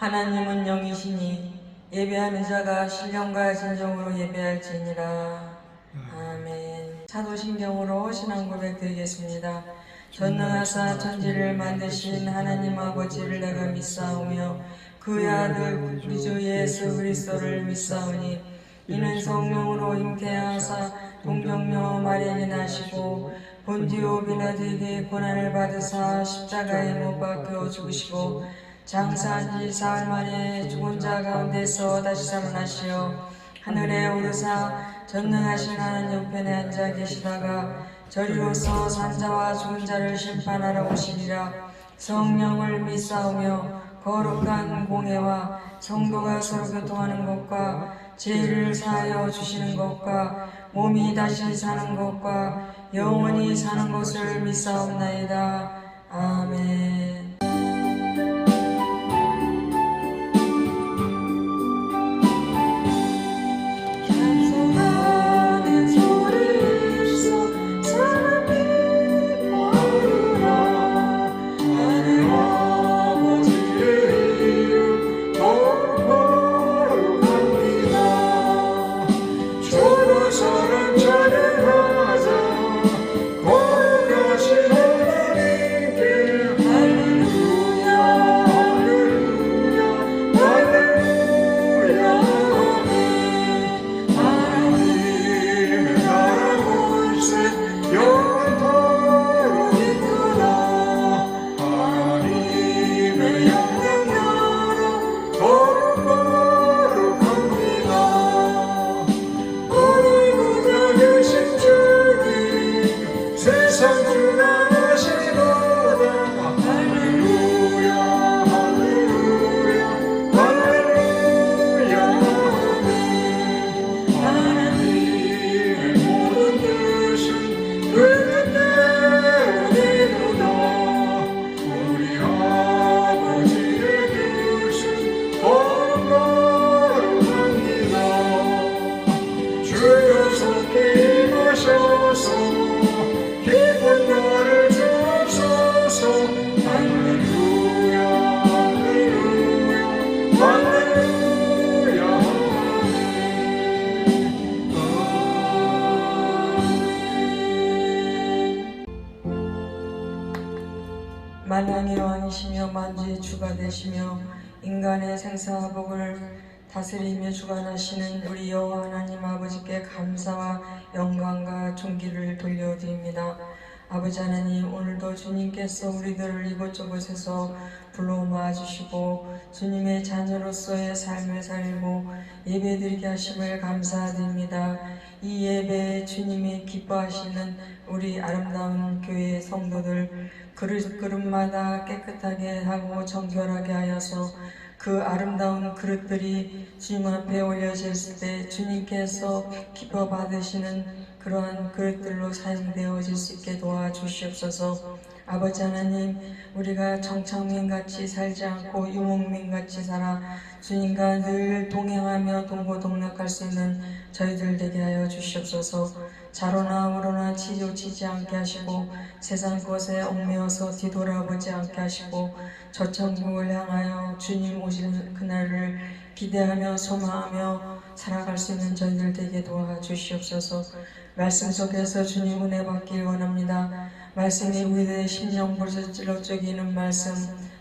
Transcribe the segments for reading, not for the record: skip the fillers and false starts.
하나님은 영이시니 예배하는 자가 신령과 진정으로 예배할지니라. 아멘. 사도신경으로 신앙 고백 드리겠습니다. 전능하사 천지를 만드신 하나님 아버지를 내가 믿사오며 그의 아들 우리 주 예수 그리스도를 믿사오니 이는 성령으로 잉태하사 동정녀 마리아에 나시고 본디오 빌라도에게 고난을 받으사 십자가에 못 박혀 죽으시고 장사한 지 사흘 만에 죽은 자 가운데서 다시 살아나시어 하늘에 오르사 전능하신 하나님 옆편에 앉아 계시다가 저리로서 산자와 죽은 자를 심판하러 오시리라. 성령을 믿사오며 거룩한 공회와 성도가 서로 교통하는 것과 죄를 사하여 주시는 것과 몸이 다시 사는 것과 영원히 사는 것을 믿사옵나이다. 아멘. 만왕의 왕이시며 만주의 주가 되시며 인간의 생사복을 다스리며 주관하시는 우리 여호와 하나님 아버지께 감사와 영광과 존귀를 돌려드립니다. 아버지 하나님, 오늘도 주님께서 우리들을 이곳저곳에서 불러 모아주시고 주님의 자녀로서의 삶을 살고 예배드리게 하심을 감사드립니다. 이 예배에 주님이 기뻐하시는 우리 아름다운 교회 성도들 그릇그릇마다 깨끗하게 하고 정결하게 하여서 그 아름다운 그릇들이 주님 앞에 올려졌을 때 주님께서 기뻐 받으시는 그러한 그릇들로 사용되어질 수 있게 도와주시옵소서. 아버지 하나님, 우리가 정착민같이 살지 않고 유목민같이 살아 주님과 늘 동행하며 동고동락할 수 있는 저희들 되게 하여 주시옵소서. 자로나 우로나 치우치지 않게 하시고 세상 것에 얽매여서 뒤돌아보지 않게 하시고 저 천국을 향하여 주님 오시는 그날을 기대하며 소망하며 살아갈 수 있는 저희들 되게 도와주시옵소서. 말씀 속에서 주님 은혜 받길 원합니다. 말씀이 우리들의 심령 부르짖어 쪼기는 말씀,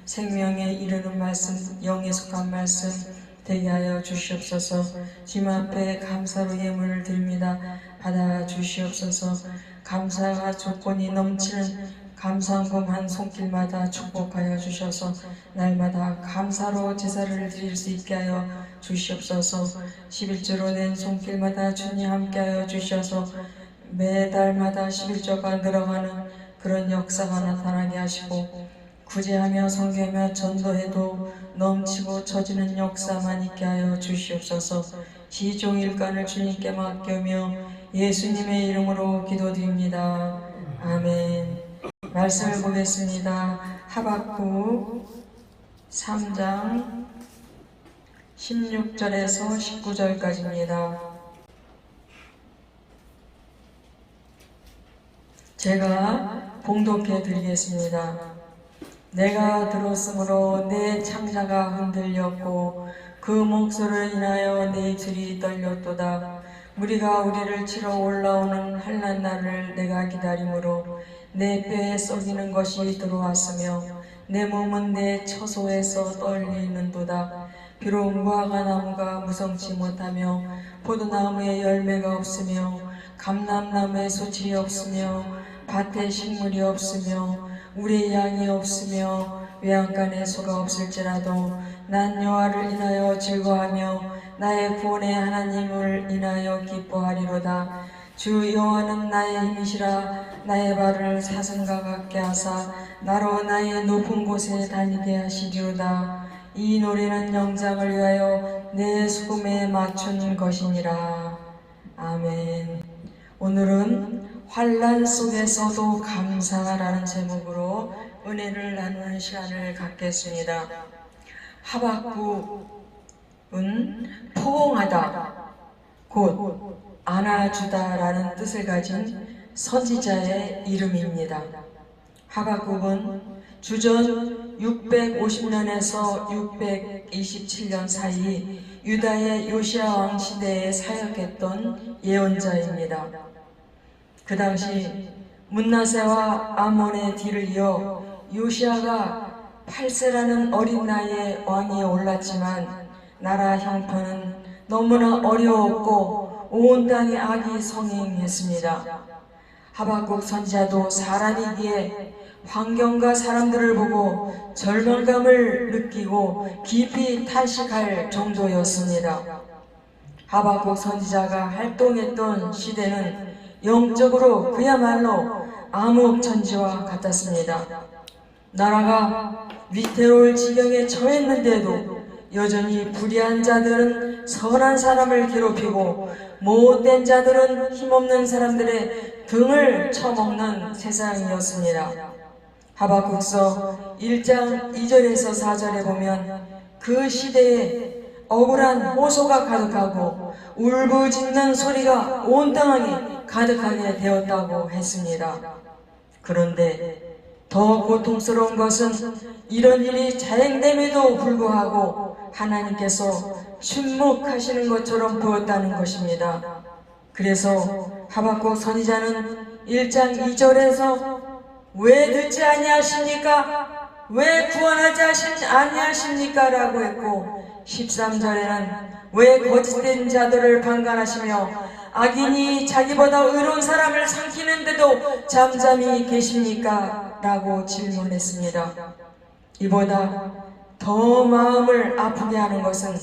생명에 이르는 말씀, 영에 속한 말씀 되게 하여 주시옵소서. 주님 앞에 감사로 예물을 드립니다. 받아 주시옵소서. 감사가 조건이 넘치는 감사함 한 손길마다 축복하여 주셔서 날마다 감사로 제사를 드릴 수 있게 하여 주시옵소서. 11조로 낸 손길마다 주님 함께하여 주셔서 매달마다 11조가 늘어가는 그런 역사가 나타나게 하시고 구제하며 섬기며 전도해도 넘치고 처지는 역사만 있게 하여 주시옵소서. 시종일관을 주님께 맡겨며 예수님의 이름으로 기도드립니다. 아멘. 말씀을 보겠습니다. 하박국 3장 16절에서 19절까지입니다. 제가 봉독해 드리겠습니다. 내가 들었으므로 내 창자가 흔들렸고 그 목소리를 인하여 내 입술이 떨렸도다. 무리가 우리를 치러 올라오는 환난 날을 내가 기다림으로 내 뼈에 썩이는 것이 들어왔으며 내 몸은 내 처소에서 떨리는도다. 비록 무화과 나무가 무성치 못하며 포도나무에 열매가 없으며 감람나무에 소출이 없으며 밭에 식물이 없으며 우리의 양이 없으며 외양간에 소가 없을지라도 난 여호와를 인하여 즐거워하며 나의 구원의 하나님을 인하여 기뻐하리로다. 주 여호와는 나의 힘이시라. 나의 발을 사슴과 같게 하사 나로 나의 높은 곳에 다니게 하시리로다. 이 노래는 영장을 위하여 내 수금에 맞춘 것이니라. 아멘. 오늘은 환난 속에서도 감사라는 제목으로 은혜를 나누는 시간을 갖겠습니다. 하박국은 포옹하다, 곧 안아주다라는 뜻을 가진 선지자의 이름입니다. 하박국은 주전 650년에서 627년 사이 유다의 요시야 왕 시대에 사역했던 예언자입니다. 그 당시 문나세와 아몬의 뒤를 이어 요시야가 8세라는 어린 나이에 왕위에 올랐지만 나라 형편은 너무나 어려웠고 온 땅에 악이 성행했습니다. 하박국 선지자도 사람이기에 환경과 사람들을 보고 절망감을 느끼고 깊이 탄식할 정도였습니다. 하박국 선지자가 활동했던 시대는 영적으로 그야말로 암흑천지와 같았습니다. 나라가 위태로울 지경에 처했는데도 여전히 불의한 자들은 선한 사람을 괴롭히고 못된 자들은 힘없는 사람들의 등을 쳐먹는 세상이었습니다. 하박국서 1장 2절에서 4절에 보면 그 시대에 억울한 호소가 가득하고 울부짖는 소리가 온 땅에 가득하게 되었다고 했습니다. 그런데 더 고통스러운 것은 이런 일이 자행됨에도 불구하고 하나님께서 침묵하시는 것처럼 보였다는 것입니다. 그래서 하박국 선지자는 1장 2절에서 왜 듣지 아니하십니까? 왜 구원하지 아니하십니까? 라고 했고 13절에는 왜 거짓된 자들을 방관하시며 악인이 자기보다 의로운 사람을 삼키는데도 잠잠히 계십니까? 라고 질문했습니다. 이보다 더 마음을 아프게 하는 것은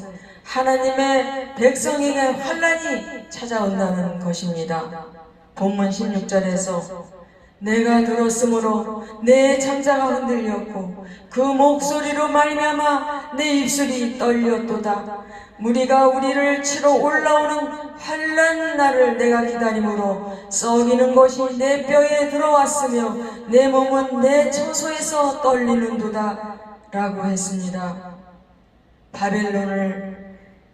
하나님의 백성에게 환난이 찾아온다는 것입니다. 본문 16절에서 내가 들었으므로 내 창자가 흔들렸고 그 목소리로 말미암아 내 입술이 떨렸도다. 무리가 우리를 치러 올라오는 환난 날을 내가 기다림으로 썩이는 것이 내 뼈에 들어왔으며 내 몸은 내 처소에서 떨리는도다 라고 했습니다. 바벨론이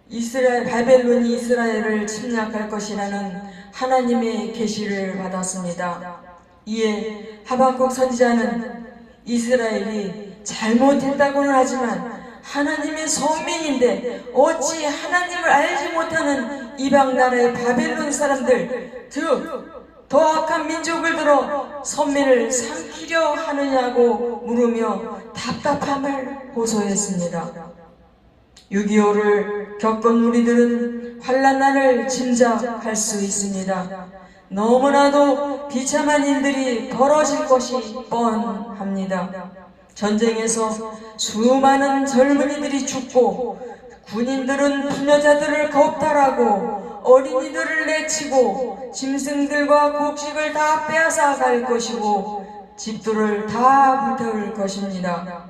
이스라엘을 침략할 것이라는 하나님의 계시를 받았습니다. 이에 하박국 선지자는 이스라엘이 잘못했다고는 하지만 하나님의 선민인데 어찌 하나님을 알지 못하는 이방 나라의 바벨론 사람들, 즉 더 악한 민족을 들어 선민을 삼키려 하느냐고 물으며 답답함을 호소했습니다. 6.25를 겪은 우리들은 환난날을 짐작할 수 있습니다. 너무나도 비참한 일들이 벌어질 것이 뻔합니다. 전쟁에서 수많은 젊은이들이 죽고 군인들은 부녀자들을 겁탈하고 어린이들을 내치고 짐승들과 곡식을 다 빼앗아 갈 것이고 집들을 다 불태울 것입니다.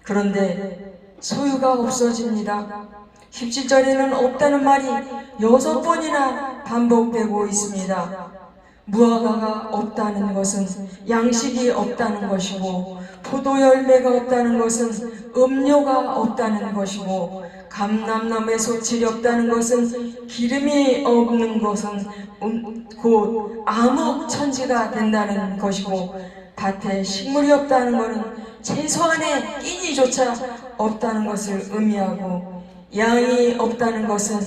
그런데 소유가 없어집니다. 17절에는 없다는 말이 6번이나 반복되고 있습니다. 무화과가 없다는 것은 양식이 없다는 것이고 포도 열매가 없다는 것은 음료가 없다는 것이고 감람나무에 소칠이 없다는 것은 기름이 없는 것은 곧 암흑천지가 된다는 것이고 밭에 식물이 없다는 것은 채소안에 끼니조차 없다는 것을 의미하고 양이 없다는 것은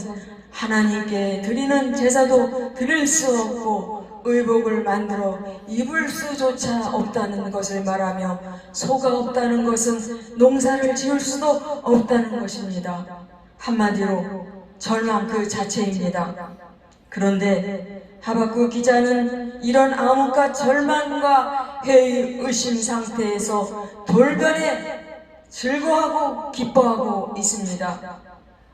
하나님께 드리는 제사도 드릴 수 없고 의복을 만들어 입을 수조차 없다는 것을 말하며 소가 없다는 것은 농사를 지을 수도 없다는 것입니다. 한마디로 절망 그 자체입니다. 그런데 하박국 기자는 이런 암흑과 절망과 회의 의심 상태에서 돌변에 즐거워하고 기뻐하고 있습니다.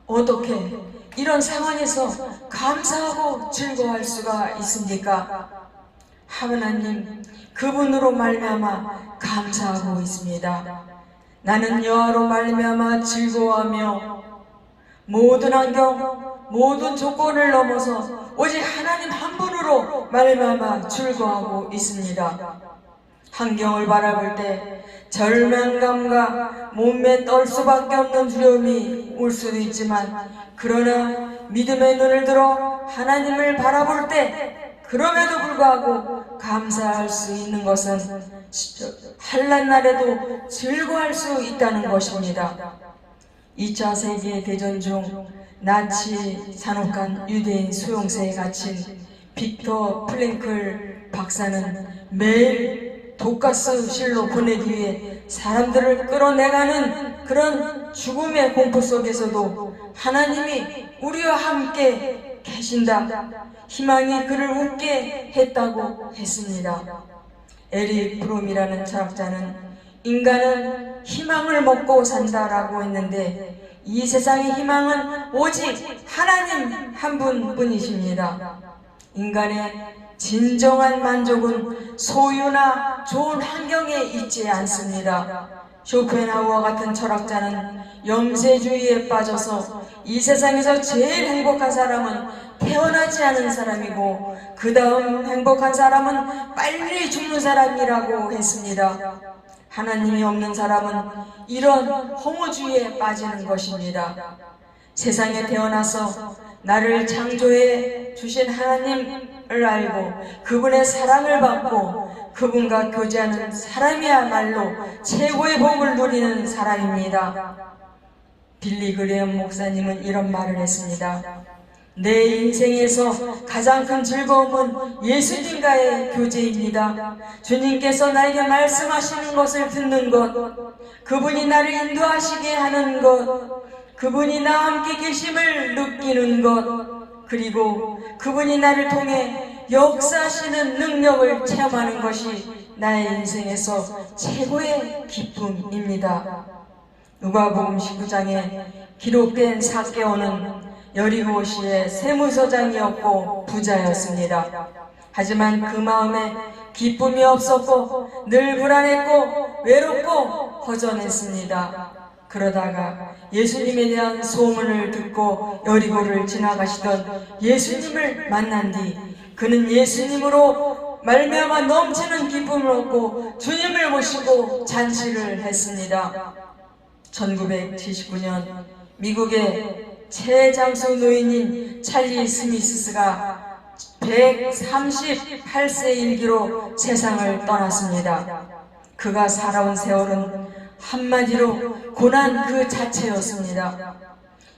어떻게 이런 상황에서 감사하고 즐거워할 수가 있습니까? 하나님 그분으로 말미암아 감사하고 있습니다. 나는 여호와로 말미암아 즐거워하며 모든 환경, 모든 조건을 넘어서 오직 하나님 한 분으로 말미암아 즐거워하고 있습니다. 환경을 바라볼 때 절망감과 몸에 떨 수밖에 없는 두려움이 올 수도 있지만 그러나 믿음의 눈을 들어 하나님을 바라볼 때 그럼에도 불구하고 감사할 수 있는 것은 환난날에도 즐거워할 수 있다는 것입니다. 2차 세계대전 중 나치 산업간 유대인 수용소에 갇힌 빅터 프랭클 박사는 매일 독가스실로 보내기 위해 사람들을 끌어내가는 그런 죽음의 공포 속에서도 하나님이 우리와 함께 계신다, 희망이 그를 웃게 했다고 했습니다. 에릭 프롬이라는 철학자는 인간은 희망을 먹고 산다라고 했는데 이 세상의 희망은 오직 하나님 한 분뿐이십니다. 인간의 진정한 만족은 소유나 좋은 환경에 있지 않습니다. 쇼펜하우어 같은 철학자는 염세주의에 빠져서 이 세상에서 제일 행복한 사람은 태어나지 않은 사람이고 그 다음 행복한 사람은 빨리 죽는 사람이라고 했습니다. 하나님이 없는 사람은 이런 허무주의에 빠지는 것입니다. 세상에 태어나서 나를 창조해 주신 하나님을 알고 그분의 사랑을 받고 그분과 교제하는 사람이야말로 최고의 복을 누리는 사람입니다. 빌리 그레엄 목사님은 이런 말을 했습니다. 내 인생에서 가장 큰 즐거움은 예수님과의 교제입니다. 주님께서 나에게 말씀하시는 것을 듣는 것, 그분이 나를 인도하시게 하는 것, 그분이 나와 함께 계심을 느끼는 것, 그리고 그분이 나를 통해 역사하시는 능력을 체험하는 것이 나의 인생에서 최고의 기쁨입니다. 누가복음 19장에 기록된 삭개오는 여리고시의 세무서장이었고 부자였습니다. 하지만 그 마음에 기쁨이 없었고 늘 불안했고 외롭고 허전했습니다. 그러다가 예수님에 대한 소문을 듣고 여리고를 지나가시던 예수님을 만난 뒤 그는 예수님으로 말미암아 넘치는 기쁨을 얻고 주님을 모시고 잔치를 했습니다. 1979년 미국의 최장수 노인인 찰리 스미스가 138세 일기로 세상을 떠났습니다. 그가 살아온 세월은 한마디로 고난 그 자체였습니다.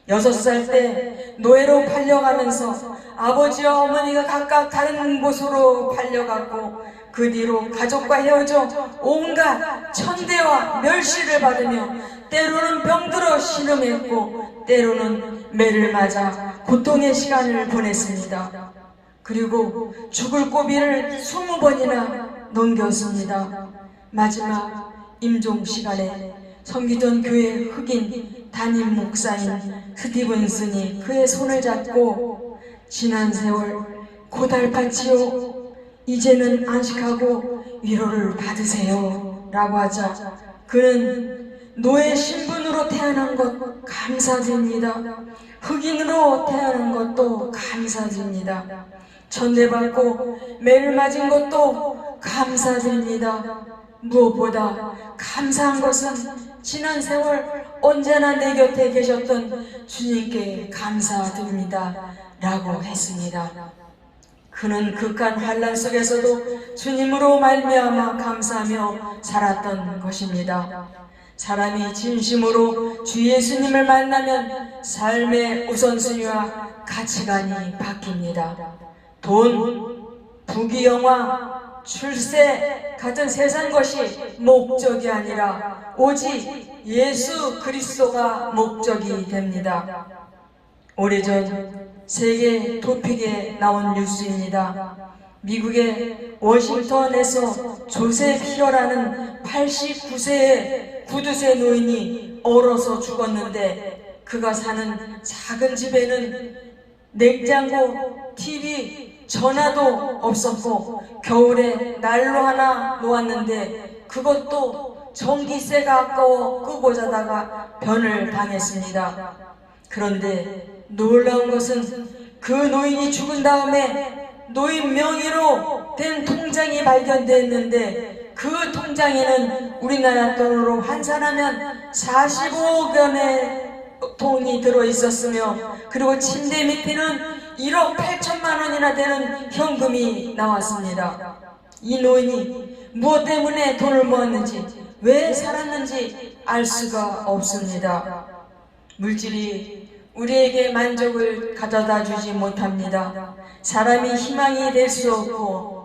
6살 때 노예로 팔려가면서 아버지와 어머니가 각각 다른 곳으로 팔려갔고 그 뒤로 가족과 헤어져 온갖 천대와 멸시를 받으며 때로는 병들어 신음했고 때로는 매를 맞아 고통의 시간을 보냈습니다. 그리고 죽을 고비를 20번이나 넘겼습니다. 마지막 임종 시간에 섬기던 교회 흑인 담임 목사인 스티븐슨이 그의 손을 잡고 지난 세월 고달팠지요. 이제는 안식하고 위로를 받으세요 라고 하자 그는 노예 신분으로 태어난 것 감사드립니다. 흑인으로 태어난 것도 감사드립니다. 천대받고 매를 맞은 것도 감사드립니다. 무엇보다 감사한 것은 지난 세월 언제나 내 곁에 계셨던 주님께 감사드립니다 라고 했습니다. 그는 극한 환난 속에서도 주님으로 말미암아 감사하며 살았던 것입니다. 사람이 진심으로 주 예수님을 만나면 삶의 우선순위와 가치관이 바뀝니다. 돈, 부귀영화, 출세 같은 세상 것이 목적이 아니라 오직 예수 그리스도가 목적이 됩니다. 오래전 세계 토픽에 나온 뉴스입니다. 미국의 워싱턴에서 조셉 히어라는 89세의 구두쇠 노인이 얼어서 죽었는데 그가 사는 작은 집에는 냉장고, TV, 전화도 없었고 겨울에 난로 하나 놓았는데 그것도 전기세가 아까워 끄고 자다가 변을 당했습니다. 그런데 놀라운 것은 그 노인이 죽은 다음에 노인 명의로 된 통장이 발견됐는데 그 통장에는 우리나라 돈으로 환산하면 45억 원의 돈이 들어있었으며 그리고 침대 밑에는 1억 8천만 원이나 되는 현금이 나왔습니다. 이 노인이 무엇 때문에 돈을 모았는지 왜 살았는지 알 수가 없습니다. 물질이 우리에게 만족을 가져다 주지 못합니다. 사람이 희망이 될 수 없고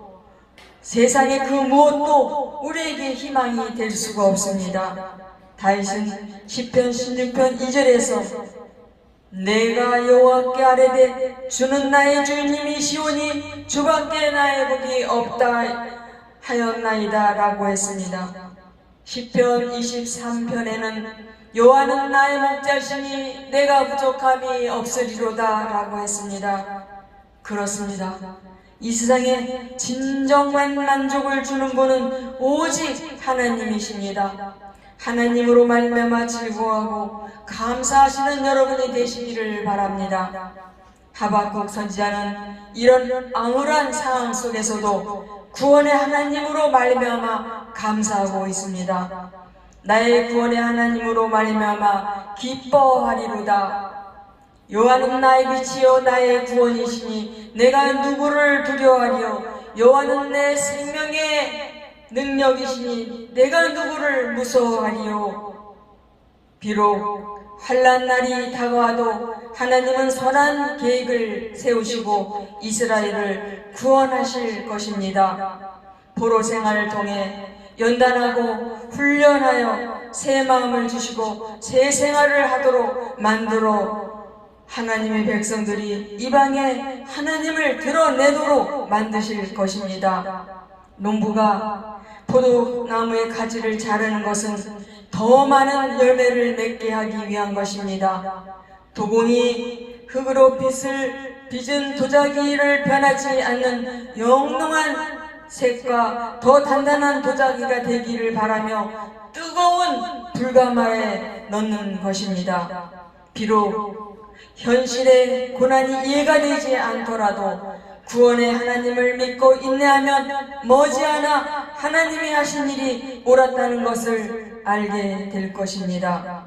세상의 그 무엇도 우리에게 희망이 될 수가 없습니다. 다윗은 시편 16편 2절에서 내가 여호와께 아뢰되 주는 나의 주님이시오니 주밖에 나의 복이 없다 하였나이다 라고 했습니다. 시편 23편에는 여호와는 나의 목자시니 내가 부족함이 없으리로다 라고 했습니다. 그렇습니다. 이 세상에 진정한 만족을 주는 분은 오직 하나님이십니다. 하나님으로 말미암아 즐거워하고 감사하시는 여러분이 되시기를 바랍니다. 하박국 선지자는 이런 암울한 상황 속에서도 구원의 하나님으로 말미암아 감사하고 있습니다. 나의 구원의 하나님으로 말미암아 기뻐하리로다. 여호와는 나의 빛이요 나의 구원이시니 내가 누구를 두려워하리요. 여호와는 내 생명의 능력이시니 내가 누구를 무서워하리요. 비록 환난 날이 다가와도 하나님은 선한 계획을 세우시고 이스라엘을 구원하실 것입니다. 포로 생활을 통해 연단하고 훈련하여 새 마음을 주시고 새 생활을 하도록 만들어 하나님의 백성들이 이방에 하나님을 드러내도록 만드실 것입니다. 농부가 포도나무의 가지를 자르는 것은 더 많은 열매를 맺게 하기 위한 것입니다. 도공이 흙으로 빚은 도자기를 변하지 않는 영롱한 색과 더 단단한 도자기가 되기를 바라며 뜨거운 불가마에 넣는 것입니다. 비록 현실의 고난이 이해가 되지 않더라도 구원의 하나님을 믿고 인내하면 머지않아 하나님이 하신 일이 옳았다는 것을 알게 될 것입니다.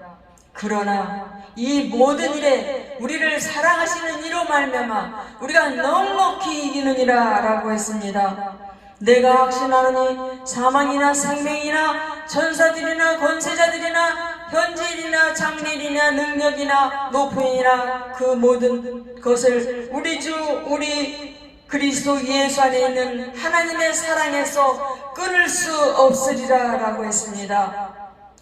그러나 이 모든 일에 우리를 사랑하시는 이로 말미암아 우리가 넉넉히 이기느니라 라고 했습니다. 내가 확신하노니 사망이나 생명이나 천사들이나 권세자들이나 현질이나 장래이나 능력이나 높음이나 그 모든 것을 우리 주 우리 그리스도 예수 안에 있는 하나님의 사랑에서 끊을 수 없으리라 라고 했습니다.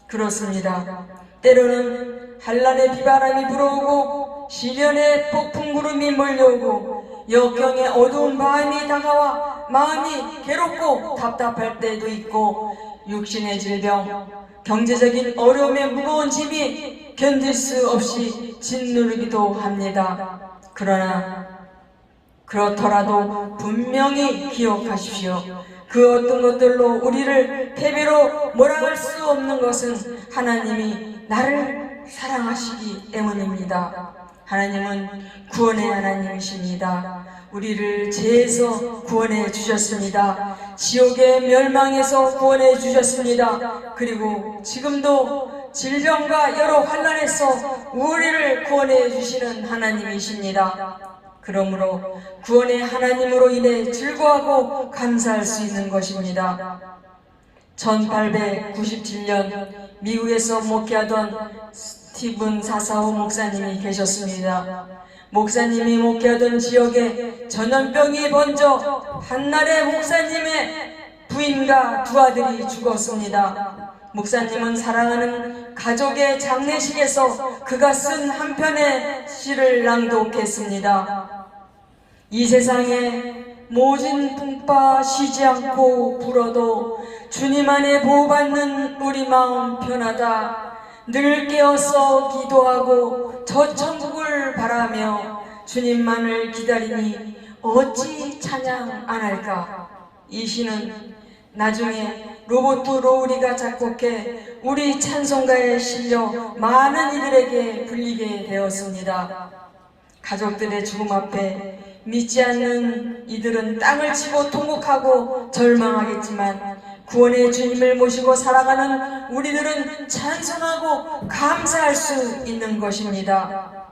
그렇습니다. 때로는 한란의 비바람이 불어오고 시련의 폭풍 구름이 몰려오고 역경의 어두운 밤이 다가와 마음이 괴롭고 답답할 때도 있고 육신의 질병, 경제적인 어려움의 무거운 짐이 견딜 수 없이 짓누르기도 합니다. 그렇더라도 분명히 기억하십시오. 그 어떤 것들로 우리를 패배로 몰아갈 수 없는 것은 하나님이 나를 사랑하시기 때문입니다. 하나님은 구원의 하나님이십니다. 우리를 죄에서 구원해 주셨습니다. 지옥의 멸망에서 구원해 주셨습니다. 그리고 지금도 질병과 여러 환난에서 우리를 구원해 주시는 하나님이십니다. 그러므로 구원의 하나님으로 인해 즐거워하고 감사할 수 있는 것입니다. 1897년 미국에서 목회하던 스티븐 사사호 목사님이 계셨습니다. 목사님이 목회하던 지역에 전염병이 번져 한날에 목사님의 부인과 두 아들이 죽었습니다. 목사님은 사랑하는 가족의 장례식에서 그가 쓴 한 편의 시를 낭독했습니다. 이 세상에 모진 풍파 쉬지 않고 불어도 주님 안에 보호받는 우리 마음 편하다. 늘 깨어서 기도하고 저 천국을 바라며 주님만을 기다리니 어찌 찬양 안 할까. 이 시는 나중에 로버트 로우리가 작곡해 우리 찬송가에 실려 많은 이들에게 불리게 되었습니다. 가족들의 죽음 앞에 믿지 않는 이들은 땅을 치고 통곡하고 절망하겠지만 구원의 주님을 모시고 살아가는 우리들은 찬송하고 감사할 수 있는 것입니다.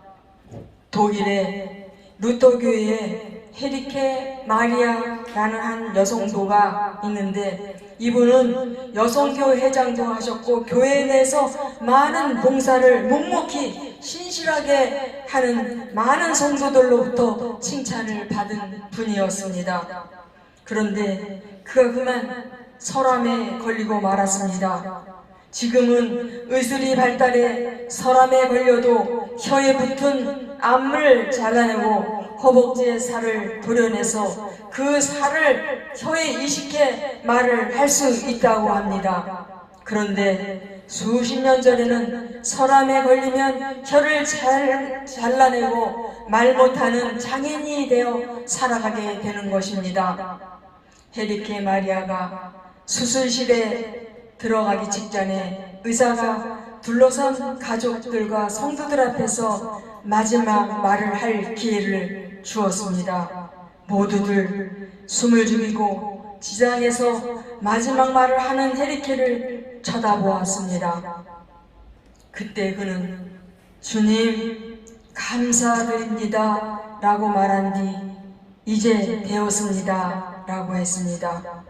독일의 루터교회에 헤리케 마리아라는 한 여성도가 있는데 이분은 여성교 회장도 하셨고 교회 내에서 많은 봉사를 묵묵히 신실하게 하는 많은 성도들로부터 칭찬을 받은 분이었습니다. 그런데 그가 그만 설암에 걸리고 말았습니다. 지금은 의술이 발달해 설암에 걸려도 혀에 붙은 암을 잘라내고 허벅지의 살을 도려내서 그 살을 혀에 이식해 말을 할 수 있다고 합니다. 그런데 수십 년 전에는 설암에 걸리면 혀를 잘라내고 말 못하는 장애인이 되어 살아가게 되는 것입니다. 헤리케 마리아가 수술실에 들어가기 직전에 의사가 둘러선 가족들과 성도들 앞에서 마지막 말을 할 기회를 주었습니다. 모두들 숨을 죽이고 지장에서 마지막 말을 하는 헤리케를 쳐다보았습니다. 그때 그는 주님 감사드립니다 라고 말한 뒤 이제 되었습니다 라고 했습니다.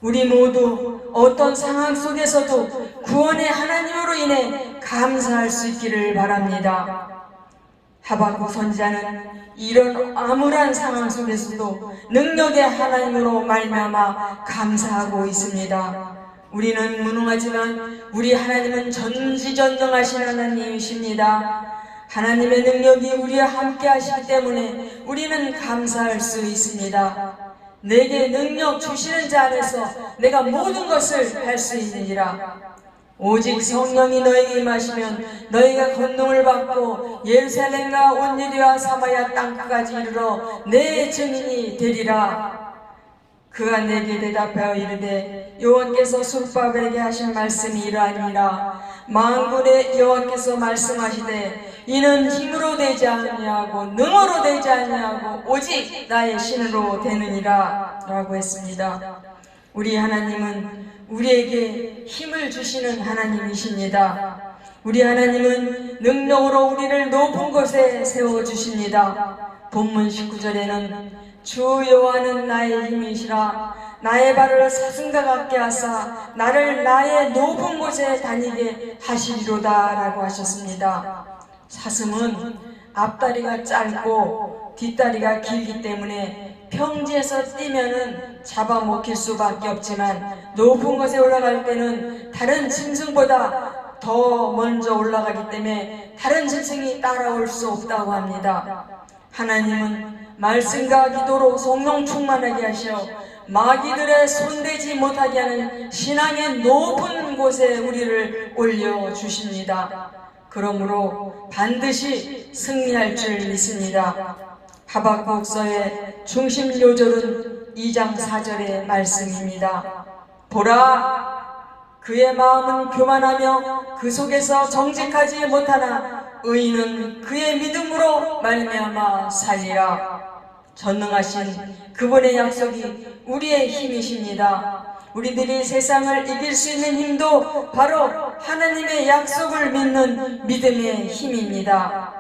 우리 모두 어떤 상황 속에서도 구원의 하나님으로 인해 감사할 수 있기를 바랍니다. 하박국 선지자는 이런 암울한 상황 속에서도 능력의 하나님으로 말미암아 감사하고 있습니다. 우리는 무능하지만 우리 하나님은 전지전능하신 하나님이십니다. 하나님의 능력이 우리와 함께 하시기 때문에 우리는 감사할 수 있습니다. 내게 능력 주시는 자 안에서 내가 모든 것을 할 수 있느니라. 오직 성령이 너에게 임하시면 너희가 권능을 받고 예루살렘과 온유리와 사마리아 땅까지 이르러 내 증인이 되리라. 그가 내게 대답하여 이르되 여호와께서 술바벨에게 하신 말씀이 이러하니라. 만군의 여호와께서 말씀하시되 이는 힘으로 되지 아니하고 능으로 되지 아니하고 오직 나의 신으로 되느니라 라고 했습니다. 우리 하나님은 우리에게 힘을 주시는 하나님이십니다. 우리 하나님은 능력으로 우리를 높은 곳에 세워주십니다. 본문 19절에는 주 여호와는 나의 힘이시라. 나의 발을 사슴과 같게 하사 나를 나의 높은 곳에 다니게 하시리로다 라고 하셨습니다. 사슴은 앞다리가 짧고 뒷다리가 길기 때문에 평지에서 뛰면은 잡아먹힐 수밖에 없지만 높은 곳에 올라갈 때는 다른 짐승보다 더 먼저 올라가기 때문에 다른 짐승이 따라올 수 없다고 합니다. 하나님은 말씀과 기도로 성령 충만하게 하시어 마귀들의 손대지 못하게 하는 신앙의 높은 곳에 우리를 올려주십니다. 그러므로 반드시 승리할 줄 믿습니다. 하박국서의 중심 요절은 2장 4절의 말씀입니다. 보라, 그의 마음은 교만하며 그 속에서 정직하지 못하나 의인은 그의 믿음으로 말미암아 살리라. 전능하신 그분의 약속이 우리의 힘이십니다. 우리들이 세상을 이길 수 있는 힘도 바로 하나님의 약속을 믿는 믿음의 힘입니다.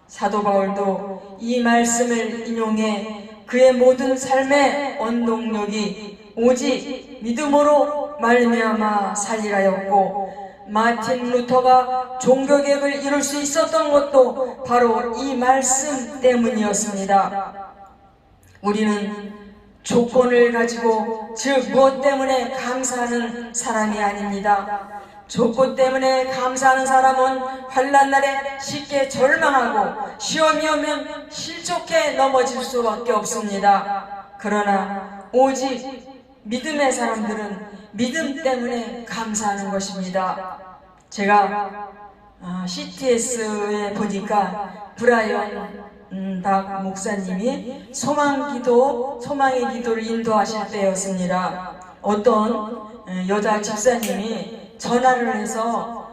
사도 바울도 이 말씀을 인용해 그의 모든 삶의 원동력이 오직 믿음으로 말미암아 살리라였고, 마틴 루터가 종교개혁을 이룰 수 있었던 것도 바로 이 말씀 때문이었습니다. 우리는 조건을 가지고, 즉 무엇 때문에 감사하는 사람이 아닙니다. 조건 때문에 감사하는 사람은 환난 날에 쉽게 절망하고 시험이 오면 실족해 넘어질 수밖에 없습니다. 그러나 오직 믿음의 사람들은 믿음 때문에 감사하는 것입니다. 제가 CTS에 보니까 브라이언 박 목사님이 소망의 기도를 인도하실 때였습니다. 어떤 여자 집사님이 전화를 해서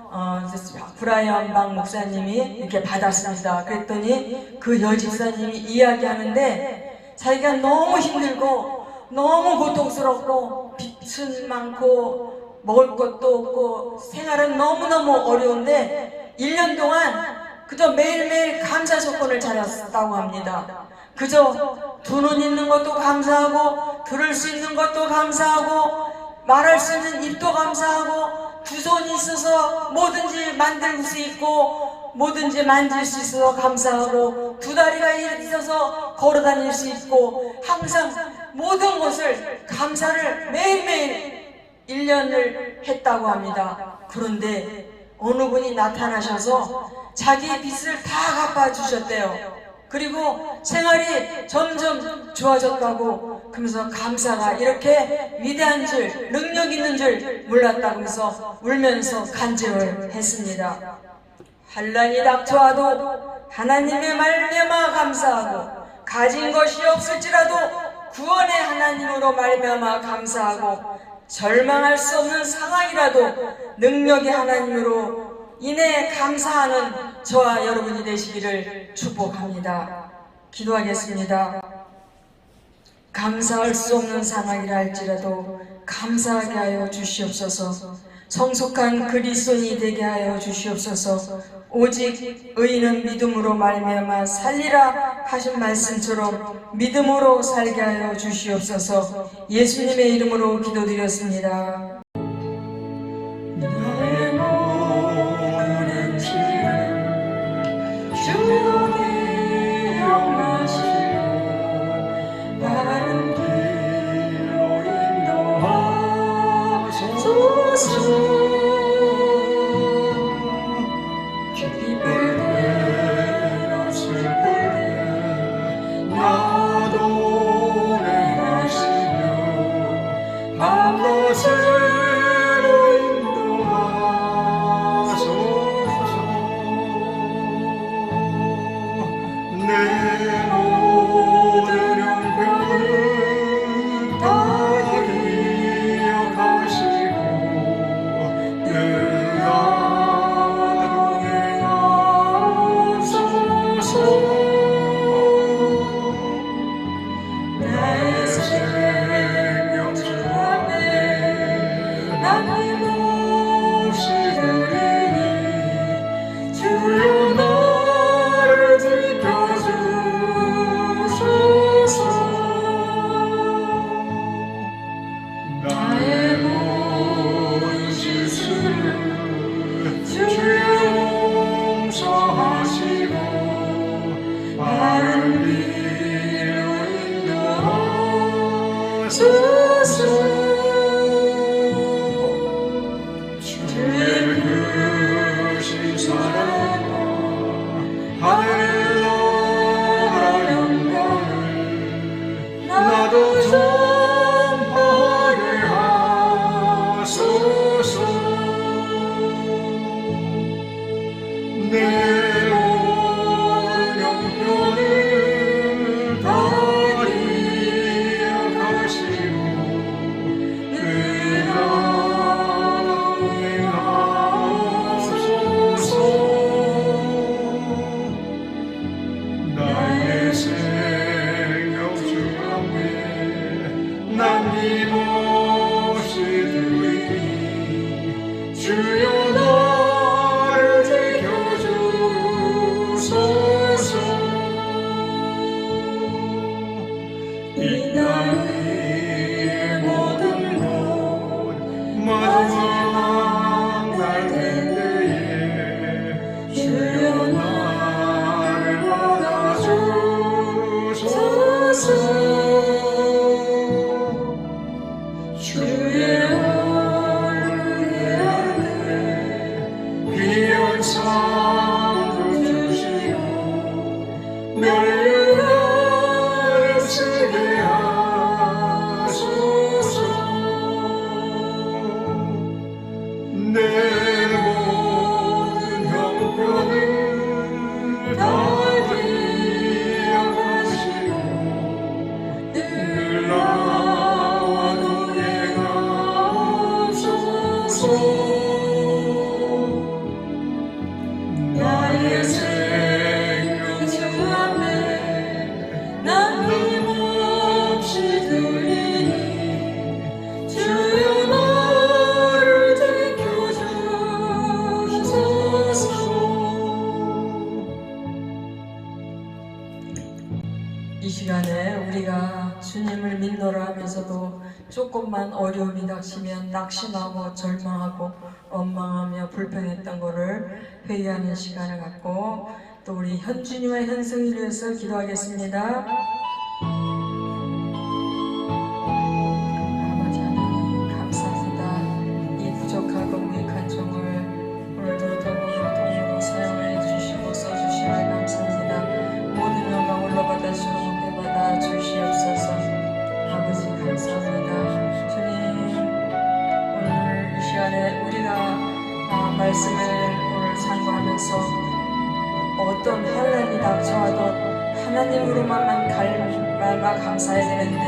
브라이언 박 목사님이 이렇게 받았습니다. 그랬더니 그 여집사님이 이야기하는데 자기가 너무 힘들고 너무 고통스럽고 빚은 많고 먹을 것도 없고 생활은 너무너무 어려운데 1년 동안 그저 매일매일 감사 조건을 찾았다고 합니다. 그저 두 눈 있는 것도 감사하고 들을 수 있는 것도 감사하고 말할 수 있는 입도 감사하고 두 손이 있어서 뭐든지 만들 수 있고 뭐든지 만질 수 있어서 감사하고 두 다리가 있어서 걸어 다닐 수 있고 항상 모든 것을 감사를 매일매일 1년을 했다고 합니다. 그런데 어느 분이 나타나셔서 자기의 빚을 다 갚아주셨대요. 그리고 생활이 점점 좋아졌다고, 그러면서 감사가 이렇게 위대한 줄, 능력 있는 줄 몰랐다고 하면서 울면서 간증을 했습니다. 환난이 닥쳐와도 하나님의 말미암아 감사하고, 가진 것이 없을지라도 구원의 하나님으로 말미암아 감사하고, 절망할 수 없는 상황이라도 능력의 하나님으로 인해 감사하는 저와 여러분이 되시기를 축복합니다. 기도하겠습니다. 감사할 수 없는 상황이라 할지라도 감사하게 하여 주시옵소서. 성숙한 그리스도인이 되게 하여 주시옵소서. 오직 의인은 믿음으로 말미암아 살리라 하신 말씀처럼 믿음으로 살게 하여 주시옵소서. 예수님의 이름으로 기도드렸습니다. 나의 모든 주의 크신 사랑과 하늘 나라 영광을 나도 전파하게 하소서. 내 모든 형편을 다 기억하시고 늘 나를 인하옵소서. 나의 생명 주 앞에 남김없이 드리니 주여 나를 지켜주소서. 이 땅의 모든 것 마지막 날 될 때에 주여 나를 받아주소서. 주의 얼굴에 안에 귀한 상도 주시고 멸류관을 쓰게 하소서. 내 모든 형편을 다 기억하시고 늘 나와 동행하옵소서. 나의 생명 주 앞에 남김없이 드리니 주여 나를 지켜주소서. 이 시간에 우리가 주님을 믿노라 하면서도 조금만 어려움이 닥치면 낙심하고 절망하고 원망하며 불평했던 것을 회개하는 시간을 갖고 또 우리 현준이와 현승이를 위해서 기도하겠습니다. 아버지 하나님 감사합니다. 이 부족하고 무익한 종을 오늘도 도구로 사용해 주시고 써주시며 감사합니다. 모든 영광 올라받아주시고 받아 주시옵소서. 아버지 감사합니다. 주님 오늘 이 시간에 우리가 말씀을 오늘 상고하면서 어떤 환난이 닥쳐와도 하나님으로만 갈망 감사해야 되는데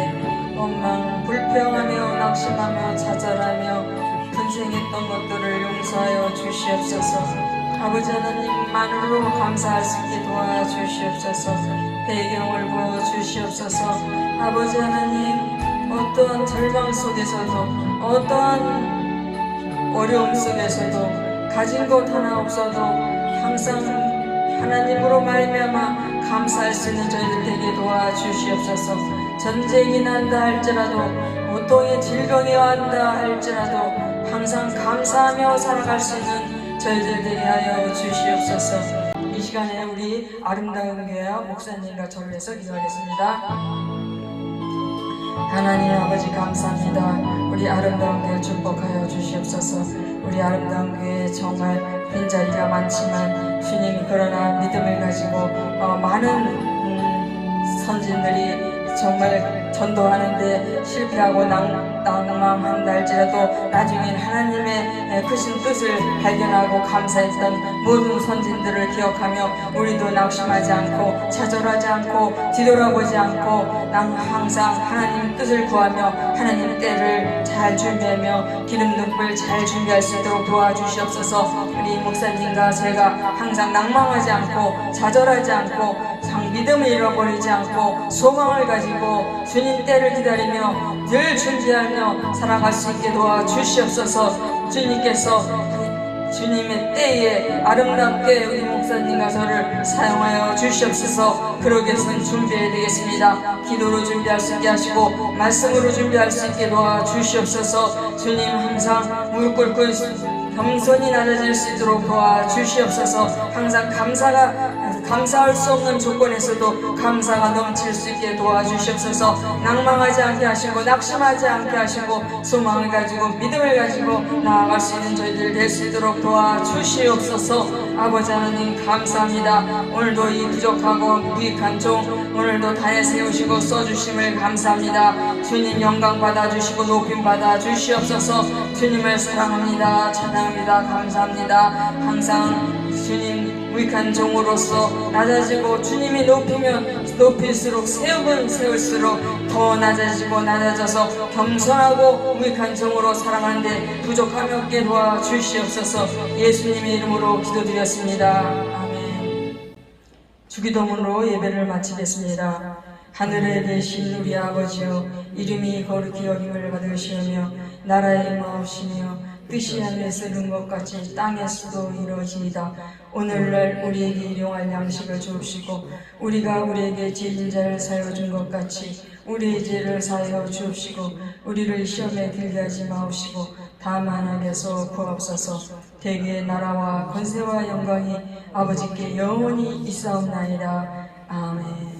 원망, 불평하며 낙심하며 좌절하며 분생했던 것들을 용서하여 주시옵소서. 아버지 하나님만으로 감사할 수 있게 도와주시옵소서. 배경을 보여주시옵소서. 아버지 하나님 어떠한 절망 속에서도 어떠한 어려움 속에서도 가진 것 하나 없어도 항상 하나님으로 말미암아 감사할 수 있는 저희들 되게 도와주시옵소서. 전쟁이 난다 할지라도 고통의 질병이 왔다 할지라도 항상 감사하며 살아갈 수 있는 저희들 되게 하여 주시옵소서. 이 시간에 우리 아름다운 교회 목사님과 저를 위해서 기도하겠습니다. 하나님 아버지 감사합니다. 우리 아름다운 교회 축복하여 주시옵소서. 우리 아름다운 교회에 정말 빈자리가 많지만 주님 그러나 믿음을 가지고 많은 선진들이 정말 전도하는데 실패하고 낭망한다 할지라도 나중엔 하나님의 크신 뜻을 발견하고 감사했던 모든 선진들을 기억하며 우리도 낙심하지 않고 좌절하지 않고 뒤돌아보지 않고 항상 하나님 뜻을 구하며 하나님 때를 잘 준비하며 기름등불 잘 준비할 수 있도록 도와주시옵소서. 우리 목사님과 제가 항상 낭망하지 않고 좌절하지 않고 믿음을 잃어버리지 않고 소망을 가지고 주님 때를 기다리며 늘 준비하며 살아갈 수 있게 도와주시옵소서. 주님께서 주님의 때에 아름답게 우리 목사님과 저를 사용하여 주시옵소서. 그러기 위해서는 준비해야 되겠습니다. 기도로 준비할 수 있게 하시고 말씀으로 준비할 수 있게 도와주시옵소서. 주님 항상 무릎 꿇고 겸손히 낮아질 수 있도록 도와주시옵소서. 항상 감사가 감사할 수 없는 조건에서도 감사가 넘칠 수 있게 도와주시옵소서. 낭망하지 않게 하시고 낙심하지 않게 하시고 소망을 가지고 믿음을 가지고 나아갈 수 있는 저희들 될 수 있도록 도와주시옵소서. 아버지 하나님 감사합니다. 오늘도 이 부족하고 무익한 종 오늘도 단에 세우시고 써주심을 감사합니다. 주님 영광 받아주시고 높임 받아주시옵소서. 주님을 사랑합니다. 찬양합니다. 감사합니다. 항상 주님 무익한 종으로서 낮아지고 주님이 높이면 높일수록 세우면 세울수록 더 낮아지고 낮아져서 겸손하고 무익한 종으로 살아가는데 부족함이 없게 도와주시옵소서. 예수님의 이름으로 기도드렸습니다. 아멘. 주기도문으로 예배를 마치겠습니다. 하늘에 계신 우리 아버지여, 이름이 거룩히 여김을 받으시오며 나라의 임하옵시며 뜻이 하늘에서 이룬 것 같이 땅에서도 이루어지이다. 오늘날 우리에게 일용할 양식을 주옵시고 우리가 우리에게 죄진 자를 사하여 준 것 같이 우리의 죄를 사하여 주옵시고 우리를 시험에 들게 하지 마옵시고 다만 악에서 구하옵소서. 대개의 나라와 권세와 영광이 아버지께 영원히 있사옵나이다. 아멘.